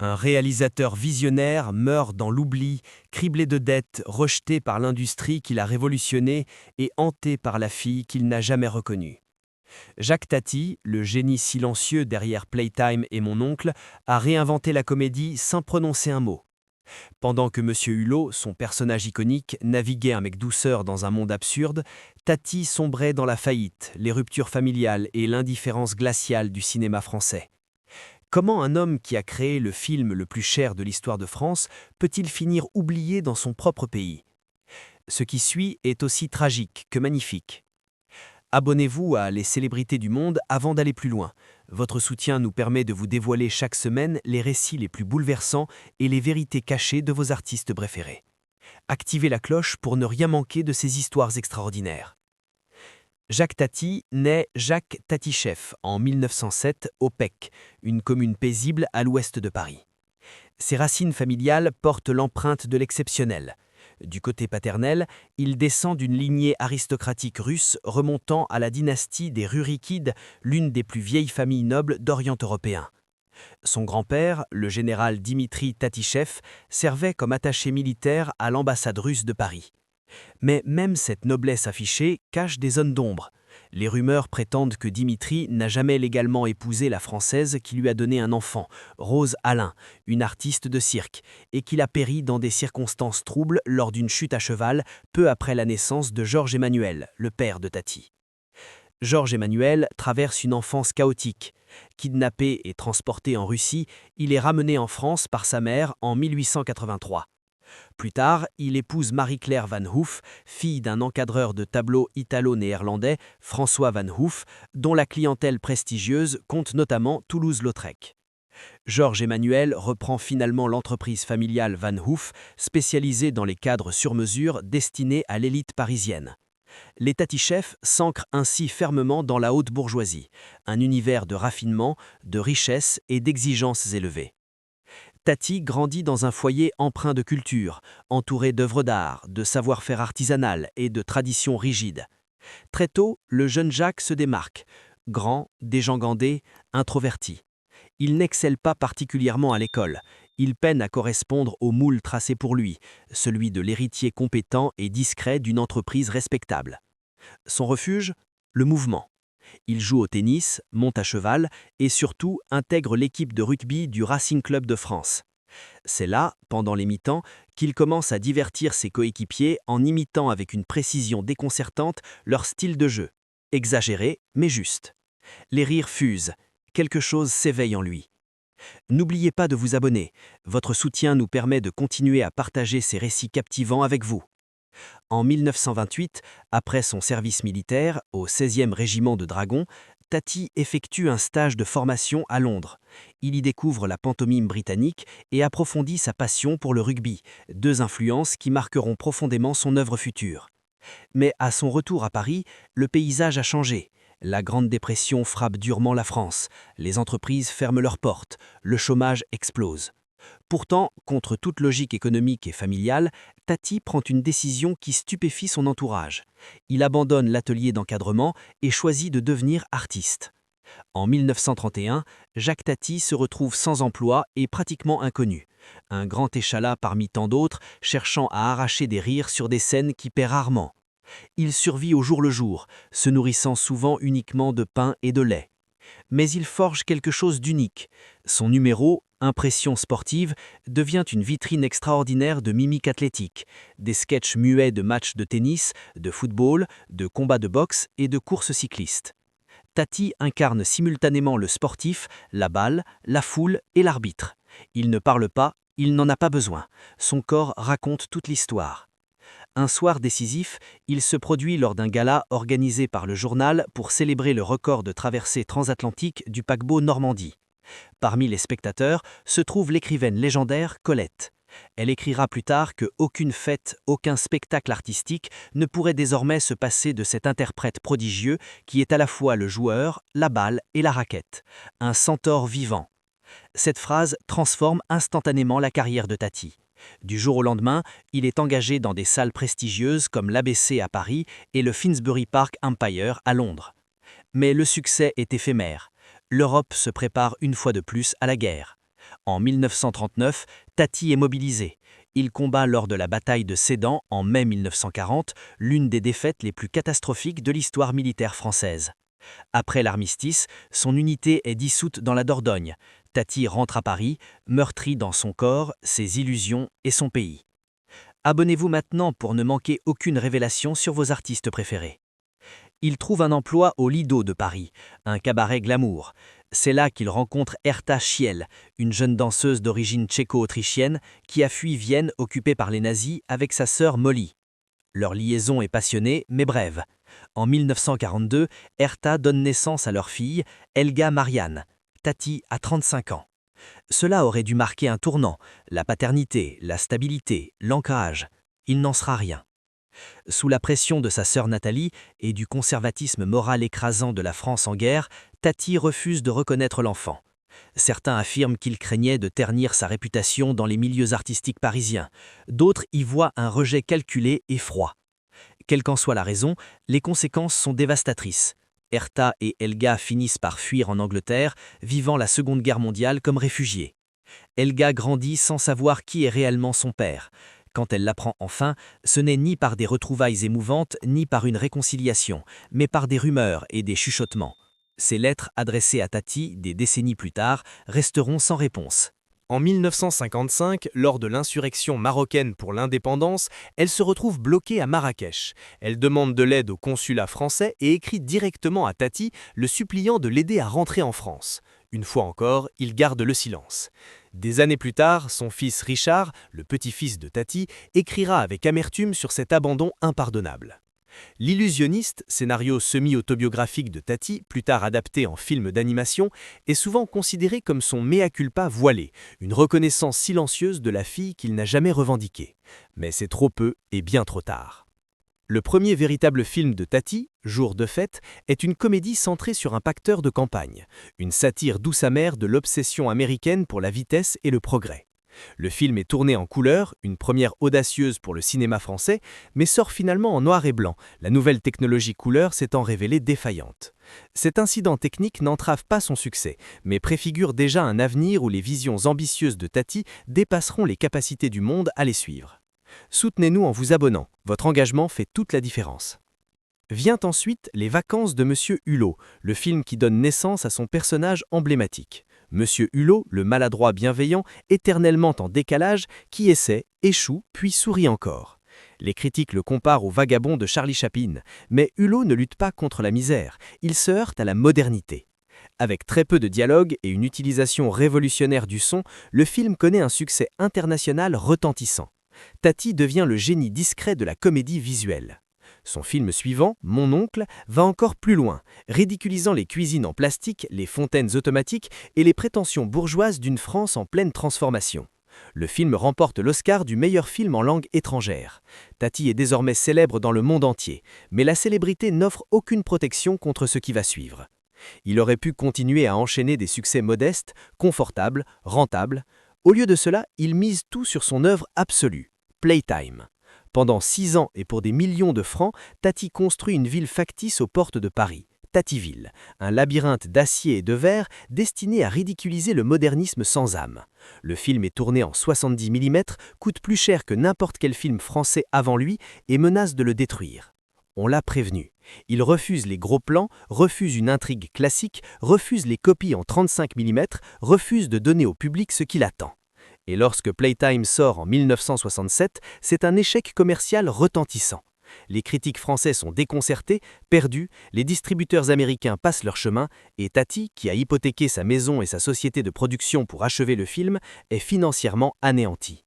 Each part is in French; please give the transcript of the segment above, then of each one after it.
Un réalisateur visionnaire meurt dans l'oubli, criblé de dettes, rejeté par l'industrie qu'il a révolutionnée et hanté par la fille qu'il n'a jamais reconnue. Jacques Tati, le génie silencieux derrière Playtime et Mon oncle, a réinventé la comédie sans prononcer un mot. Pendant que Monsieur Hulot, son personnage iconique, naviguait avec douceur dans un monde absurde, Tati sombrait dans la faillite, les ruptures familiales et l'indifférence glaciale du cinéma français. Comment un homme qui a créé le film le plus cher de l'histoire de France peut-il finir oublié dans son propre pays? Ce qui suit est aussi tragique que magnifique. Abonnez-vous à Les Célébrités du Monde avant d'aller plus loin. Votre soutien nous permet de vous dévoiler chaque semaine les récits les plus bouleversants et les vérités cachées de vos artistes préférés. Activez la cloche pour ne rien manquer de ces histoires extraordinaires. Jacques Tati naît Jacques Tatichef en 1907 au Pec, une commune paisible à l'ouest de Paris. Ses racines familiales portent l'empreinte de l'exceptionnel. Du côté paternel, il descend d'une lignée aristocratique russe remontant à la dynastie des Rurikides, l'une des plus vieilles familles nobles d'Orient européen. Son grand-père, le général Dimitri Tatichev, servait comme attaché militaire à l'ambassade russe de Paris. Mais même cette noblesse affichée cache des zones d'ombre. Les rumeurs prétendent que Dimitri n'a jamais légalement épousé la Française qui lui a donné un enfant, Rose Alain, une artiste de cirque, et qu'il a péri dans des circonstances troubles lors d'une chute à cheval peu après la naissance de Georges Emmanuel, le père de Tati. Georges Emmanuel traverse une enfance chaotique. Kidnappé et transporté en Russie, il est ramené en France par sa mère en 1883. Plus tard, il épouse Marie-Claire Van Hoof, fille d'un encadreur de tableaux italo-néerlandais, François Van Hoof, dont la clientèle prestigieuse compte notamment Toulouse-Lautrec. Georges Emmanuel reprend finalement l'entreprise familiale Van Hoof, spécialisée dans les cadres sur mesure destinés à l'élite parisienne. Les Tatichef s'ancrent ainsi fermement dans la haute bourgeoisie, un univers de raffinement, de richesse et d'exigences élevées. Tati grandit dans un foyer empreint de culture, entouré d'œuvres d'art, de savoir-faire artisanal et de traditions rigides. Très tôt, le jeune Jacques se démarque, grand, déjangandé, introverti. Il n'excelle pas particulièrement à l'école. Il peine à correspondre au moule tracé pour lui, celui de l'héritier compétent et discret d'une entreprise respectable. Son refuge? Le mouvement. Il joue au tennis, monte à cheval et surtout intègre l'équipe de rugby du Racing Club de France. C'est là, pendant les mi-temps, qu'il commence à divertir ses coéquipiers en imitant avec une précision déconcertante leur style de jeu. Exagéré, mais juste. Les rires fusent. Quelque chose s'éveille en lui. N'oubliez pas de vous abonner. Votre soutien nous permet de continuer à partager ces récits captivants avec vous. En 1928, après son service militaire au 16e régiment de dragons, Tati effectue un stage de formation à Londres. Il y découvre la pantomime britannique et approfondit sa passion pour le rugby, deux influences qui marqueront profondément son œuvre future. Mais à son retour à Paris, le paysage a changé. La Grande Dépression frappe durement la France, les entreprises ferment leurs portes, le chômage explose. Pourtant, contre toute logique économique et familiale, Tati prend une décision qui stupéfie son entourage. Il abandonne l'atelier d'encadrement et choisit de devenir artiste. En 1931, Jacques Tati se retrouve sans emploi et pratiquement inconnu. Un grand échalas parmi tant d'autres, cherchant à arracher des rires sur des scènes qui paient rarement. Il survit au jour le jour, se nourrissant souvent uniquement de pain et de lait. Mais il forge quelque chose d'unique. Son numéro, Impression sportive, devient une vitrine extraordinaire de mimique athlétique, des sketchs muets de matchs de tennis, de football, de combats de boxe et de courses cyclistes. Tati incarne simultanément le sportif, la balle, la foule et l'arbitre. Il ne parle pas, il n'en a pas besoin. Son corps raconte toute l'histoire. Un soir décisif, il se produit lors d'un gala organisé par le journal pour célébrer le record de traversée transatlantique du paquebot Normandie. Parmi les spectateurs se trouve l'écrivaine légendaire Colette. Elle écrira plus tard que aucune fête, aucun spectacle artistique ne pourrait désormais se passer de cet interprète prodigieux qui est à la fois le joueur, la balle et la raquette. Un centaure vivant. Cette phrase transforme instantanément la carrière de Tati. Du jour au lendemain, il est engagé dans des salles prestigieuses comme l'ABC à Paris et le Finsbury Park Empire à Londres. Mais le succès est éphémère. L'Europe se prépare une fois de plus à la guerre. En 1939, Tati est mobilisé. Il combat lors de la bataille de Sedan en mai 1940, l'une des défaites les plus catastrophiques de l'histoire militaire française. Après l'armistice, son unité est dissoute dans la Dordogne. Tati rentre à Paris, meurtri dans son corps, ses illusions et son pays. Abonnez-vous maintenant pour ne manquer aucune révélation sur vos artistes préférés. Il trouve un emploi au Lido de Paris, un cabaret glamour. C'est là qu'il rencontre Herta Schiel, une jeune danseuse d'origine tchéco-autrichienne qui a fui Vienne occupée par les nazis avec sa sœur Molly. Leur liaison est passionnée mais brève. En 1942, Herta donne naissance à leur fille, Helga Marianne. Tati a 35 ans. Cela aurait dû marquer un tournant, la paternité, la stabilité, l'ancrage. Il n'en sera rien. Sous la pression de sa sœur Nathalie et du conservatisme moral écrasant de la France en guerre, Tati refuse de reconnaître l'enfant. Certains affirment qu'il craignait de ternir sa réputation dans les milieux artistiques parisiens. D'autres y voient un rejet calculé et froid. Quelle qu'en soit la raison, les conséquences sont dévastatrices. Herta et Helga finissent par fuir en Angleterre, vivant la Seconde Guerre mondiale comme réfugiés. Helga grandit sans savoir qui est réellement son père. Quand elle l'apprend enfin, ce n'est ni par des retrouvailles émouvantes, ni par une réconciliation, mais par des rumeurs et des chuchotements. Ces lettres adressées à Tati, des décennies plus tard, resteront sans réponse. En 1955, lors de l'insurrection marocaine pour l'indépendance, elle se retrouve bloquée à Marrakech. Elle demande de l'aide au consulat français et écrit directement à Tati, le suppliant de l'aider à rentrer en France. Une fois encore, il garde le silence. Des années plus tard, son fils Richard, le petit-fils de Tati, écrira avec amertume sur cet abandon impardonnable. L'illusionniste, scénario semi-autobiographique de Tati, plus tard adapté en film d'animation, est souvent considéré comme son mea culpa voilé, une reconnaissance silencieuse de la fille qu'il n'a jamais revendiquée. Mais c'est trop peu et bien trop tard. Le premier véritable film de Tati, Jour de fête, est une comédie centrée sur un pacteur de campagne, une satire douce amère de l'obsession américaine pour la vitesse et le progrès. Le film est tourné en couleur, une première audacieuse pour le cinéma français, mais sort finalement en noir et blanc, la nouvelle technologie couleur s'étant révélée défaillante. Cet incident technique n'entrave pas son succès, mais préfigure déjà un avenir où les visions ambitieuses de Tati dépasseront les capacités du monde à les suivre. Soutenez-nous en vous abonnant, votre engagement fait toute la différence. Vient ensuite Les Vacances de Monsieur Hulot, le film qui donne naissance à son personnage emblématique. Monsieur Hulot, le maladroit bienveillant, éternellement en décalage, qui essaie, échoue, puis sourit encore. Les critiques le comparent au vagabond de Charlie Chaplin, mais Hulot ne lutte pas contre la misère, il se heurte à la modernité. Avec très peu de dialogue et une utilisation révolutionnaire du son, le film connaît un succès international retentissant. Tati devient le génie discret de la comédie visuelle. Son film suivant, Mon oncle, va encore plus loin, ridiculisant les cuisines en plastique, les fontaines automatiques et les prétentions bourgeoises d'une France en pleine transformation. Le film remporte l'Oscar du meilleur film en langue étrangère. Tati est désormais célèbre dans le monde entier, mais la célébrité n'offre aucune protection contre ce qui va suivre. Il aurait pu continuer à enchaîner des succès modestes, confortables, rentables. Au lieu de cela, il mise tout sur son œuvre absolue, Playtime. Pendant 6 ans et pour des millions de francs, Tati construit une ville factice aux portes de Paris, Tativille, un labyrinthe d'acier et de verre destiné à ridiculiser le modernisme sans âme. Le film est tourné en 70 mm, coûte plus cher que n'importe quel film français avant lui et menace de le détruire. On l'a prévenu. Il refuse les gros plans, refuse une intrigue classique, refuse les copies en 35 mm, refuse de donner au public ce qu'il attend. Et lorsque Playtime sort en 1967, c'est un échec commercial retentissant. Les critiques français sont déconcertés, perdus, les distributeurs américains passent leur chemin, et Tati, qui a hypothéqué sa maison et sa société de production pour achever le film, est financièrement anéanti.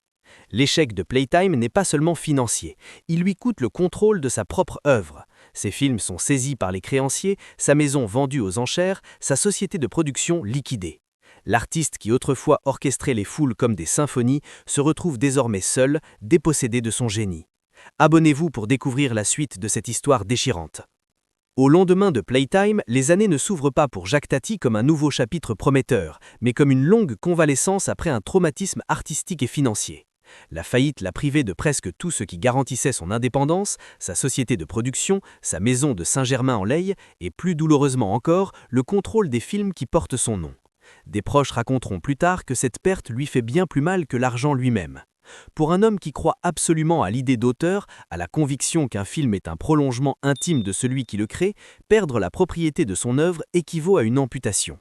L'échec de Playtime n'est pas seulement financier, il lui coûte le contrôle de sa propre œuvre. Ses films sont saisis par les créanciers, sa maison vendue aux enchères, sa société de production liquidée. L'artiste qui autrefois orchestrait les foules comme des symphonies se retrouve désormais seul, dépossédé de son génie. Abonnez-vous pour découvrir la suite de cette histoire déchirante. Au lendemain de Playtime, les années ne s'ouvrent pas pour Jacques Tati comme un nouveau chapitre prometteur, mais comme une longue convalescence après un traumatisme artistique et financier. La faillite l'a privé de presque tout ce qui garantissait son indépendance, sa société de production, sa maison de Saint-Germain-en-Laye et plus douloureusement encore, le contrôle des films qui portent son nom. Des proches raconteront plus tard que cette perte lui fait bien plus mal que l'argent lui-même. Pour un homme qui croit absolument à l'idée d'auteur, à la conviction qu'un film est un prolongement intime de celui qui le crée, perdre la propriété de son œuvre équivaut à une amputation.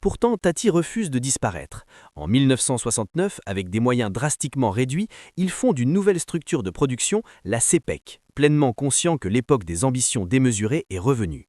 Pourtant, Tati refuse de disparaître. En 1969, avec des moyens drastiquement réduits, il fonde une nouvelle structure de production, la CEPEC, pleinement conscient que l'époque des ambitions démesurées est revenue.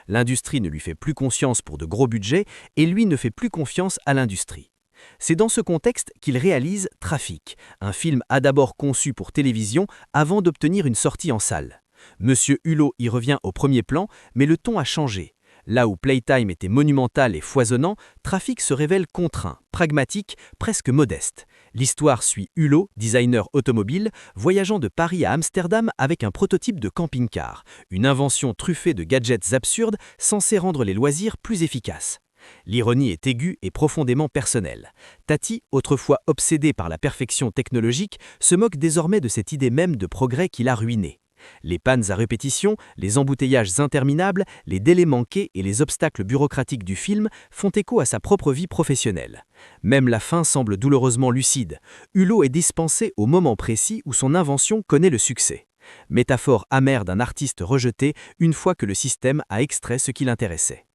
L'industrie ne lui fait plus confiance pour de gros budgets et lui ne fait plus confiance à l'industrie. C'est dans ce contexte qu'il réalise Trafic, un film d'abord conçu pour télévision avant d'obtenir une sortie en salle. Monsieur Hulot y revient au premier plan, mais le ton a changé. Là où Playtime était monumental et foisonnant, Trafic se révèle contraint, pragmatique, presque modeste. L'histoire suit Hulot, designer automobile, voyageant de Paris à Amsterdam avec un prototype de camping-car, une invention truffée de gadgets absurdes censés rendre les loisirs plus efficaces. L'ironie est aiguë et profondément personnelle. Tati, autrefois obsédé par la perfection technologique, se moque désormais de cette idée même de progrès qui l'a ruiné. Les pannes à répétition, les embouteillages interminables, les délais manqués et les obstacles bureaucratiques du film font écho à sa propre vie professionnelle. Même la fin semble douloureusement lucide. Hulot est dispensé au moment précis où son invention connaît le succès. Métaphore amère d'un artiste rejeté une fois que le système a extrait ce qui l'intéressait.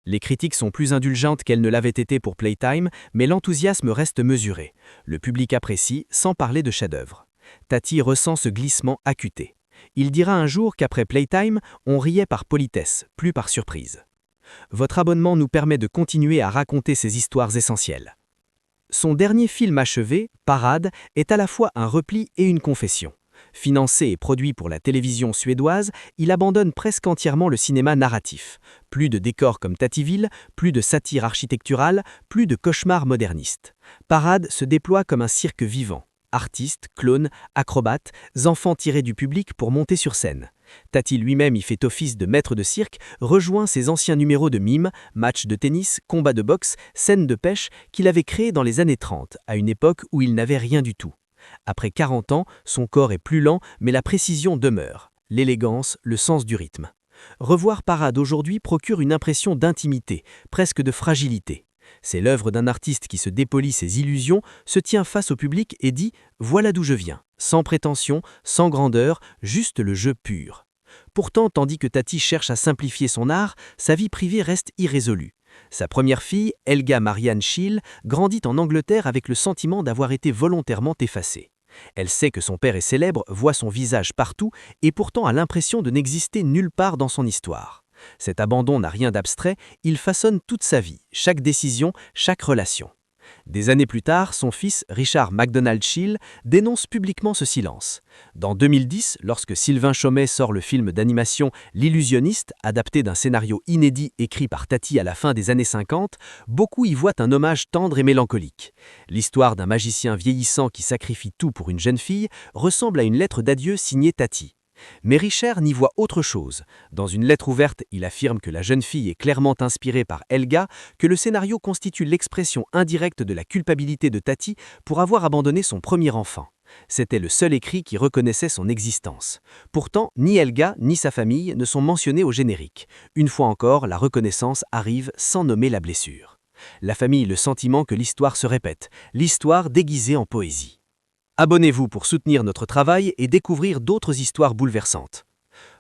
Les critiques sont plus indulgentes qu'elles ne l'avaient été pour Playtime, mais l'enthousiasme reste mesuré. Le public apprécie, sans parler de chef-d'œuvre. Tati ressent ce glissement accuté. Il dira un jour qu'après Playtime, on riait par politesse, plus par surprise. Votre abonnement nous permet de continuer à raconter ces histoires essentielles. Son dernier film achevé, Parade, est à la fois un repli et une confession. Financé et produit pour la télévision suédoise, il abandonne presque entièrement le cinéma narratif. Plus de décors comme Tativille, plus de satire architecturale, plus de cauchemars modernistes. Parade se déploie comme un cirque vivant. Artistes, clowns, acrobates, enfants tirés du public pour monter sur scène. Tati lui-même y fait office de maître de cirque, rejoint ses anciens numéros de mime, matchs de tennis, combats de boxe, scènes de pêche qu'il avait créés dans les années 30, à une époque où il n'avait rien du tout. Après 40 ans, son corps est plus lent, mais la précision demeure, l'élégance, le sens du rythme. Revoir Parade aujourd'hui procure une impression d'intimité, presque de fragilité. C'est l'œuvre d'un artiste qui se dépolit ses illusions, se tient face au public et dit « Voilà d'où je viens », sans prétention, sans grandeur, juste le jeu pur. Pourtant, tandis que Tati cherche à simplifier son art, sa vie privée reste irrésolue. Sa première fille, Helga Marianne Schill, grandit en Angleterre avec le sentiment d'avoir été volontairement effacée. Elle sait que son père est célèbre, voit son visage partout et pourtant a l'impression de n'exister nulle part dans son histoire. Cet abandon n'a rien d'abstrait, il façonne toute sa vie, chaque décision, chaque relation. Des années plus tard, son fils, Richard MacDonald Schill, dénonce publiquement ce silence. Dans 2010, lorsque Sylvain Chomet sort le film d'animation L'Illusionniste, adapté d'un scénario inédit écrit par Tati à la fin des années 50, beaucoup y voient un hommage tendre et mélancolique. L'histoire d'un magicien vieillissant qui sacrifie tout pour une jeune fille ressemble à une lettre d'adieu signée Tati. Mais Richard n'y voit autre chose. Dans une lettre ouverte, il affirme que la jeune fille est clairement inspirée par Helga, que le scénario constitue l'expression indirecte de la culpabilité de Tati pour avoir abandonné son premier enfant. C'était le seul écrit qui reconnaissait son existence. Pourtant, ni Helga ni sa famille ne sont mentionnés au générique. Une fois encore, la reconnaissance arrive sans nommer la blessure. La famille a le sentiment que l'histoire se répète, l'histoire déguisée en poésie. Abonnez-vous pour soutenir notre travail et découvrir d'autres histoires bouleversantes.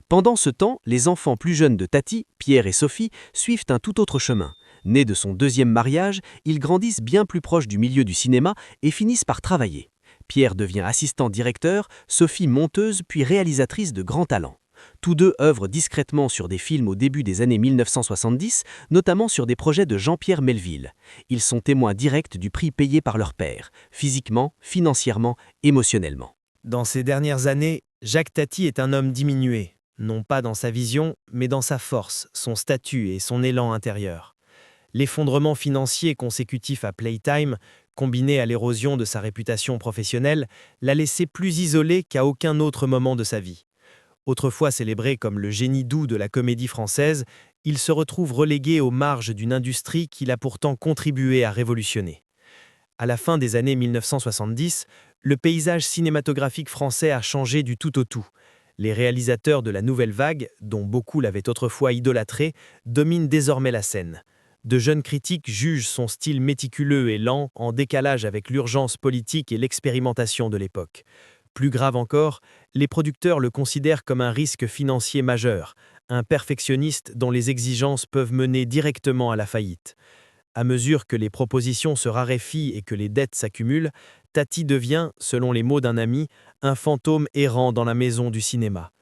Pendant ce temps, les enfants plus jeunes de Tati, Pierre et Sophie, suivent un tout autre chemin. Nés de son deuxième mariage, ils grandissent bien plus proches du milieu du cinéma et finissent par travailler. Pierre devient assistant directeur, Sophie monteuse puis réalisatrice de grands talents. Tous deux œuvrent discrètement sur des films au début des années 1970, notamment sur des projets de Jean-Pierre Melville. Ils sont témoins directs du prix payé par leur père, physiquement, financièrement, émotionnellement. Dans ces dernières années, Jacques Tati est un homme diminué, non pas dans sa vision, mais dans sa force, son statut et son élan intérieur. L'effondrement financier consécutif à Playtime, combiné à l'érosion de sa réputation professionnelle, l'a laissé plus isolé qu'à aucun autre moment de sa vie. Autrefois célébré comme le génie doux de la comédie française, il se retrouve relégué aux marges d'une industrie qu'il a pourtant contribué à révolutionner. À la fin des années 1970, le paysage cinématographique français a changé du tout au tout. Les réalisateurs de la nouvelle vague, dont beaucoup l'avaient autrefois idolâtré, dominent désormais la scène. De jeunes critiques jugent son style méticuleux et lent, en décalage avec l'urgence politique et l'expérimentation de l'époque. Plus grave encore, les producteurs le considèrent comme un risque financier majeur, un perfectionniste dont les exigences peuvent mener directement à la faillite. À mesure que les propositions se raréfient et que les dettes s'accumulent, Tati devient, selon les mots d'un ami, un fantôme errant dans la maison du cinéma.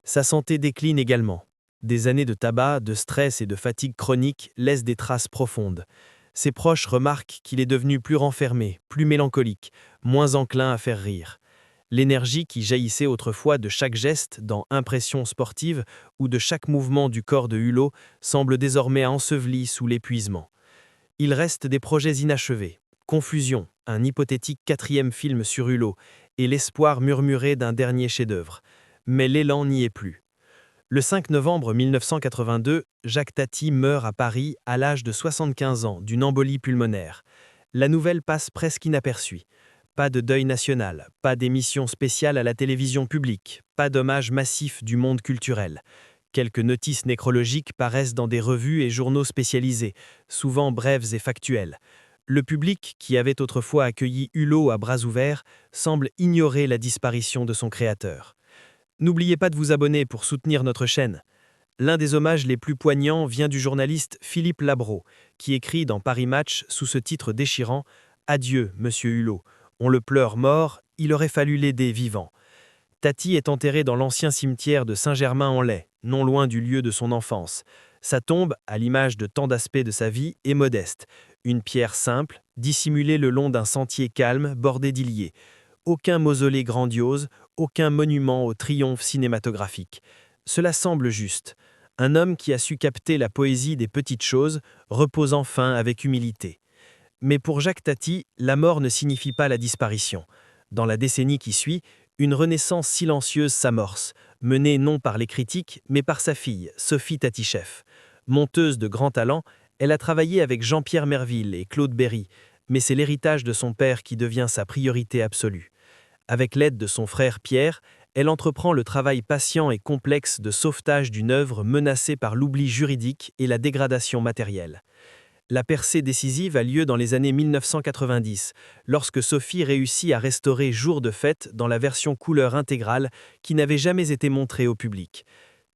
Sa santé décline également. Des années de tabac, de stress et de fatigue chronique laissent des traces profondes. Ses proches remarquent qu'il est devenu plus renfermé, plus mélancolique, moins enclin à faire rire. L'énergie qui jaillissait autrefois de chaque geste dans Impression sportive ou de chaque mouvement du corps de Hulot semble désormais ensevelie sous l'épuisement. Il reste des projets inachevés, Confusion, un hypothétique 4e film sur Hulot, et l'espoir murmuré d'un dernier chef-d'œuvre. Mais l'élan n'y est plus. Le 5 novembre 1982, Jacques Tati meurt à Paris à l'âge de 75 ans d'une embolie pulmonaire. La nouvelle passe presque inaperçue. Pas de deuil national, pas d'émission spéciale à la télévision publique, pas d'hommage massif du monde culturel. Quelques notices nécrologiques paraissent dans des revues et journaux spécialisés, souvent brèves et factuelles. Le public, qui avait autrefois accueilli Hulot à bras ouverts, semble ignorer la disparition de son créateur. N'oubliez pas de vous abonner pour soutenir notre chaîne. L'un des hommages les plus poignants vient du journaliste Philippe Labro, qui écrit dans Paris Match sous ce titre déchirant « Adieu, monsieur Hulot. On le pleure mort, il aurait fallu l'aider vivant ». Tati est enterré dans l'ancien cimetière de Saint-Germain-en-Laye, non loin du lieu de son enfance. Sa tombe, à l'image de tant d'aspects de sa vie, est modeste. Une pierre simple, dissimulée le long d'un sentier calme, bordé d'iliés. Aucun mausolée grandiose, aucun monument au triomphe cinématographique. Cela semble juste. Un homme qui a su capter la poésie des petites choses repose enfin avec humilité. Mais pour Jacques Tati, la mort ne signifie pas la disparition. Dans la décennie qui suit, une renaissance silencieuse s'amorce, menée non par les critiques, mais par sa fille, Sophie Tati-Chef. Monteuse de grand talent, elle a travaillé avec Jean-Pierre Merville et Claude Berry, mais c'est l'héritage de son père qui devient sa priorité absolue. Avec l'aide de son frère Pierre, elle entreprend le travail patient et complexe de sauvetage d'une œuvre menacée par l'oubli juridique et la dégradation matérielle. La percée décisive a lieu dans les années 1990, lorsque Sophie réussit à restaurer Jour de fête dans la version couleur intégrale qui n'avait jamais été montrée au public.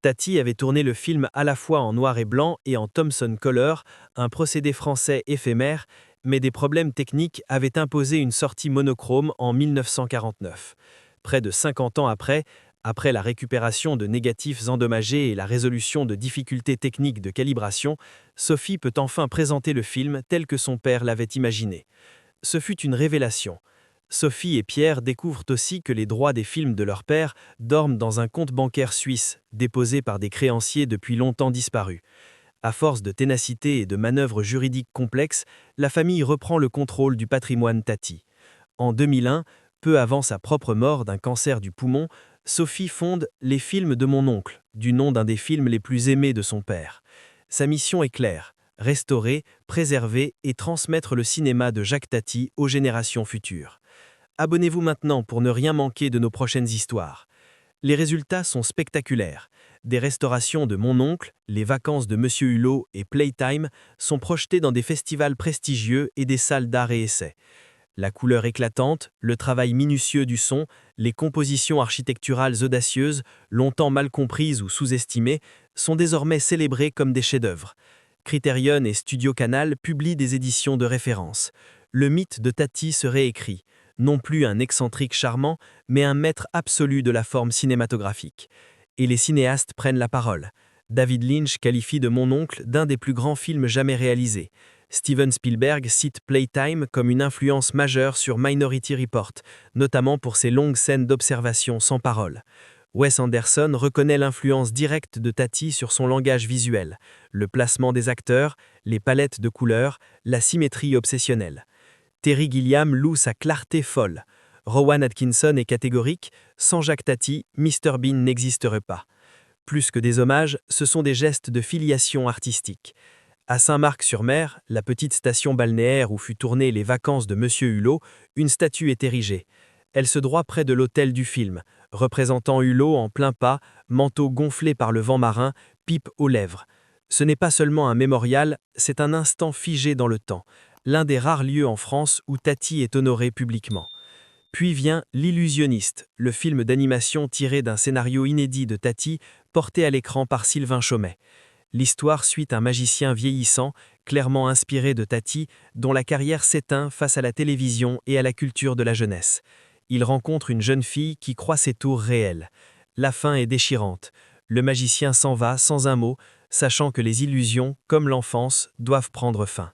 Tati avait tourné le film à la fois en noir et blanc et en Thomson Color, un procédé français éphémère, mais des problèmes techniques avaient imposé une sortie monochrome en 1949. Près de 50 ans après la récupération de négatifs endommagés et la résolution de difficultés techniques de calibration, Sophie peut enfin présenter le film tel que son père l'avait imaginé. Ce fut une révélation. Sophie et Pierre découvrent aussi que les droits des films de leur père dorment dans un compte bancaire suisse, déposé par des créanciers depuis longtemps disparus. À force de ténacité et de manœuvres juridiques complexes, la famille reprend le contrôle du patrimoine Tati. En 2001, peu avant sa propre mort d'un cancer du poumon, Sophie fonde Les Films de mon oncle, du nom d'un des films les plus aimés de son père. Sa mission est claire, restaurer, préserver et transmettre le cinéma de Jacques Tati aux générations futures. Abonnez-vous maintenant pour ne rien manquer de nos prochaines histoires. Les résultats sont spectaculaires. Des restaurations de Mon oncle, Les vacances de Monsieur Hulot et Playtime sont projetées dans des festivals prestigieux et des salles d'art et essai. La couleur éclatante, le travail minutieux du son, les compositions architecturales audacieuses, longtemps mal comprises ou sous-estimées, sont désormais célébrées comme des chefs-d'œuvre. Criterion et Studio Canal publient des éditions de référence. Le mythe de Tati se réécrit. Non plus un excentrique charmant, mais un maître absolu de la forme cinématographique. Et les cinéastes prennent la parole. David Lynch qualifie de Mon oncle d'un des plus grands films jamais réalisés. Steven Spielberg cite Playtime comme une influence majeure sur Minority Report, notamment pour ses longues scènes d'observation sans parole. Wes Anderson reconnaît l'influence directe de Tati sur son langage visuel, le placement des acteurs, les palettes de couleurs, la symétrie obsessionnelle. Terry Gilliam loue sa clarté folle. Rowan Atkinson est catégorique, sans Jacques Tati, Mr Bean n'existerait pas. Plus que des hommages, ce sont des gestes de filiation artistique. À Saint-Marc-sur-Mer, la petite station balnéaire où fut tournée Les vacances de Monsieur Hulot, une statue est érigée. Elle se droit près de l'hôtel du film, représentant Hulot en plein pas, manteau gonflé par le vent marin, pipe aux lèvres. Ce n'est pas seulement un mémorial, c'est un instant figé dans le temps, l'un des rares lieux en France où Tati est honorée publiquement. Puis vient L'Illusionniste, le film d'animation tiré d'un scénario inédit de Tati, porté à l'écran par Sylvain Chomet. L'histoire suit un magicien vieillissant, clairement inspiré de Tati, dont la carrière s'éteint face à la télévision et à la culture de la jeunesse. Il rencontre une jeune fille qui croit ses tours réels. La fin est déchirante. Le magicien s'en va sans un mot, sachant que les illusions, comme l'enfance, doivent prendre fin.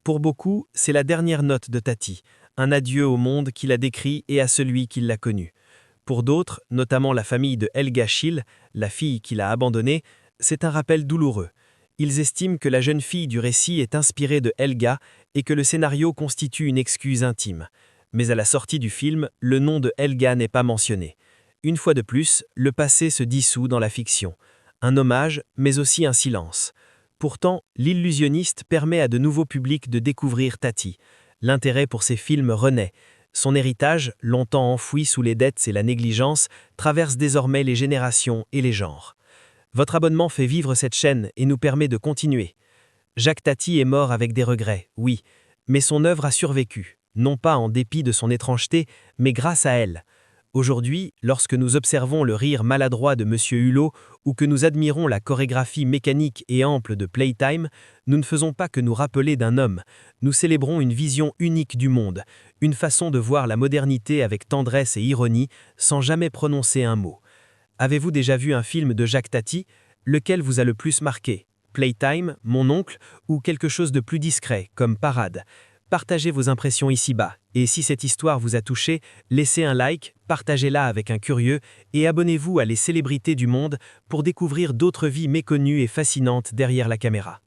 Pour beaucoup, c'est la dernière note de Tati, un adieu au monde qu'il a décrit et à celui qui l'a connu. Pour d'autres, notamment la famille de Helga Schill, la fille qu'il a abandonnée, c'est un rappel douloureux. Ils estiment que la jeune fille du récit est inspirée de Helga et que le scénario constitue une excuse intime. Mais à la sortie du film, le nom de Helga n'est pas mentionné. Une fois de plus, le passé se dissout dans la fiction. Un hommage, mais aussi un silence. Pourtant, L'Illusionniste permet à de nouveaux publics de découvrir Tati. L'intérêt pour ces films renaît. Son héritage, longtemps enfoui sous les dettes et la négligence, traverse désormais les générations et les genres. Votre abonnement fait vivre cette chaîne et nous permet de continuer. Jacques Tati est mort avec des regrets, oui, mais son œuvre a survécu, non pas en dépit de son étrangeté, mais grâce à elle. Aujourd'hui, lorsque nous observons le rire maladroit de Monsieur Hulot ou que nous admirons la chorégraphie mécanique et ample de Playtime, nous ne faisons pas que nous rappeler d'un homme, nous célébrons une vision unique du monde, une façon de voir la modernité avec tendresse et ironie, sans jamais prononcer un mot. Avez-vous déjà vu un film de Jacques Tati? Lequel vous a le plus marqué? Playtime, Mon oncle ou quelque chose de plus discret, comme Parade? Partagez vos impressions ici-bas, et si cette histoire vous a touché, laissez un like, partagez-la avec un curieux, et abonnez-vous à Les Célébrités du Monde pour découvrir d'autres vies méconnues et fascinantes derrière la caméra.